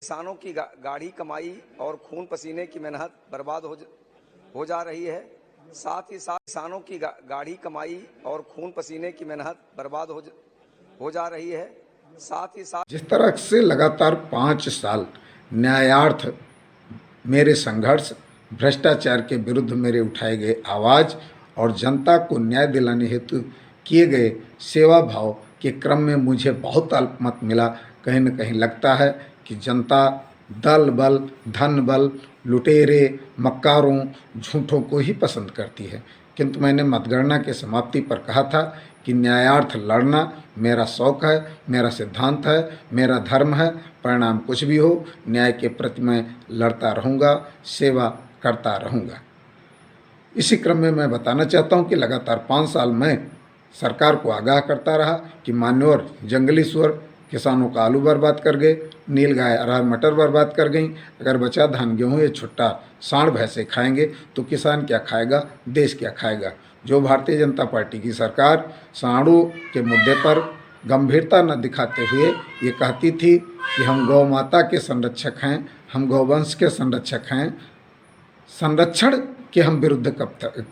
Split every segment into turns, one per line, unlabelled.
किसानों की गाढ़ी कमाई और खून पसीने की मेहनत बर्बाद हो जा रही है। साथ ही साथ किसानों की गाढ़ी कमाई और खून पसीने की मेहनत बर्बाद हो जा रही है। साथ ही साथ
जिस तरह से लगातार 5 साल न्यायार्थ मेरे संघर्ष, भ्रष्टाचार के विरुद्ध मेरे उठाए गए आवाज़ और जनता को न्याय दिलाने हेतु किए गए सेवा भाव के क्रम में मुझे बहुत अल्पमत मिला। कहीं न कहीं लगता है कि जनता दल बल, धन बल, लुटेरे, मक्कारों, झूठों को ही पसंद करती है। किंतु मैंने मतगणना के समाप्ति पर कहा था कि न्यायार्थ लड़ना मेरा शौक़ है, मेरा सिद्धांत है, मेरा धर्म है। परिणाम कुछ भी हो, न्याय के प्रति मैं लड़ता रहूँगा, सेवा करता रहूँगा। इसी क्रम में मैं बताना चाहता हूँ कि लगातार 5 साल मैं सरकार को आगाह करता रहा कि मान्यवर जंगली सुअर किसानों का आलू बर्बाद कर गए, नीलगाय अरहर मटर बर्बाद कर गई। अगर बचा धान गेहूँ ये छुट्टा सांड भैंसे खाएंगे तो किसान क्या खाएगा, देश क्या खाएगा। जो भारतीय जनता पार्टी की सरकार सांडों के मुद्दे पर गंभीरता न दिखाते हुए ये कहती थी कि हम गौ माता के संरक्षक हैं, हम गौवंश के संरक्षक हैं, संरक्षण के हम विरुद्ध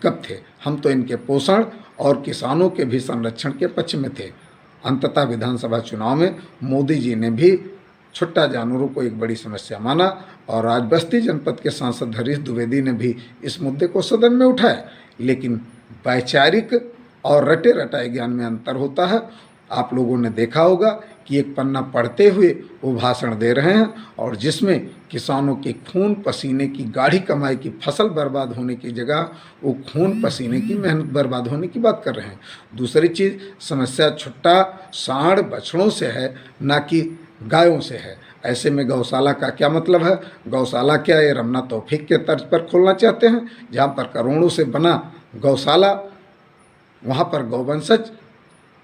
कब थे। हम तो इनके पोषण और किसानों के भी संरक्षण के पक्ष में थे। अंततः विधानसभा चुनाव में मोदी जी ने भी छुट्टा जानवरों को एक बड़ी समस्या माना और आज बस्ती जनपद के सांसद हरीश द्विवेदी ने भी इस मुद्दे को सदन में उठाया। लेकिन वैचारिक और रटे रटाए ज्ञान में अंतर होता है। आप लोगों ने देखा होगा कि एक पन्ना पढ़ते हुए वो भाषण दे रहे हैं और जिसमें किसानों के खून पसीने की गाढ़ी कमाई की फसल बर्बाद होने की जगह वो खून पसीने की मेहनत बर्बाद होने की बात कर रहे हैं। दूसरी चीज़, समस्या छुट्टा सांड बछड़ों से है, ना कि गायों से है। ऐसे में गौशाला का क्या मतलब है? गौशाला क्या ये रमना तौफीक के तर्ज पर खोलना चाहते हैं, जहाँ पर करोड़ों से बना गौशाला वहाँ पर गौवंशज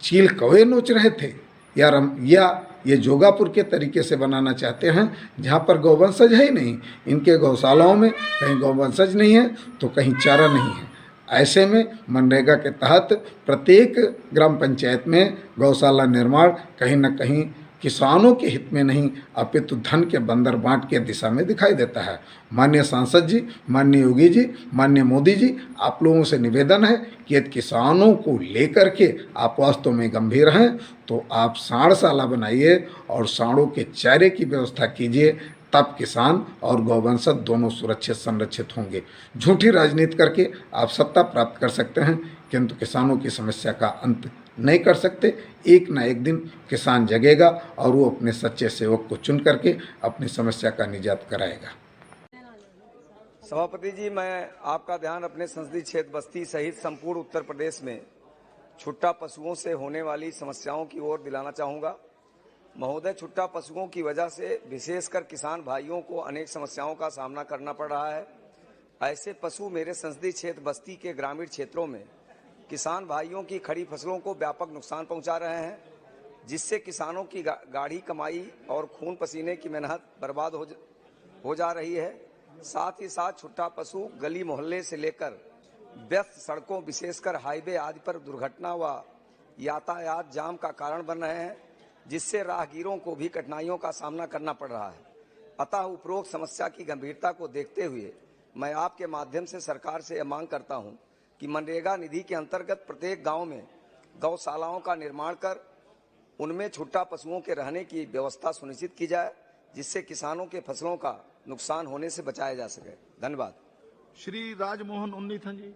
चील कौवे नोच रहे थे, या ये जोगापुर के तरीके से बनाना चाहते हैं जहाँ पर गौवंशज है ही नहीं। इनके गौशालाओं में कहीं गौवंशज नहीं है तो कहीं चारा नहीं है। ऐसे में मनरेगा के तहत प्रत्येक ग्राम पंचायत में गौशाला निर्माण कहीं न कहीं किसानों के हित में नहीं अपितु धन के बंदर बांट के दिशा में दिखाई देता है। माननीय सांसद जी, माननीय योगी जी, माननीय मोदी जी, आप लोगों से निवेदन है कि यदि किसानों को लेकर के आप वास्तव में गंभीर हैं तो आप सांडशाला बनाइए और सांडों के चारे की व्यवस्था कीजिए, तब किसान और गौवंशज दोनों सुरक्षित संरक्षित होंगे। झूठी राजनीति करके आप सत्ता प्राप्त कर सकते हैं किंतु किसानों की समस्या का अंत नहीं कर सकते। एक ना एक दिन किसान जगेगा और वो अपने सच्चे सेवक को चुन करके अपनी समस्या का निजात कराएगा।
सभापति जी, मैं आपका ध्यान अपने संसदीय क्षेत्र बस्ती सहित संपूर्ण उत्तर प्रदेश में छुट्टा पशुओं से होने वाली समस्याओं की ओर दिलाना चाहूँगा। महोदय, छुट्टा पशुओं की वजह से विशेषकर किसान भाइयों को अनेक समस्याओं का सामना करना पड़ रहा है। ऐसे पशु मेरे संसदीय क्षेत्र बस्ती के ग्रामीण क्षेत्रों में किसान भाइयों की खड़ी फसलों को व्यापक नुकसान पहुंचा रहे हैं, जिससे किसानों की गाढ़ी कमाई और खून पसीने की मेहनत बर्बाद हो जा रही है। साथ ही साथ छुट्टा पशु गली मोहल्ले से लेकर व्यस्त सड़कों, विशेषकर हाईवे आदि पर दुर्घटना व यातायात जाम का कारण बन रहे हैं, जिससे राहगीरों को भी कठिनाइयों का सामना करना पड़ रहा है। अतः उपरोक्त समस्या की गंभीरता को देखते हुए मैं आपके माध्यम से सरकार से यह मांग करता हूं कि मनरेगा निधि के अंतर्गत प्रत्येक गांव में गौशालाओं का निर्माण कर उनमें छुट्टा पशुओं के रहने की व्यवस्था सुनिश्चित की जाए, जिससे किसानों के फसलों का नुकसान होने से बचाया जा सके। धन्यवाद।
श्री राजमोहन उन्नीथन जी।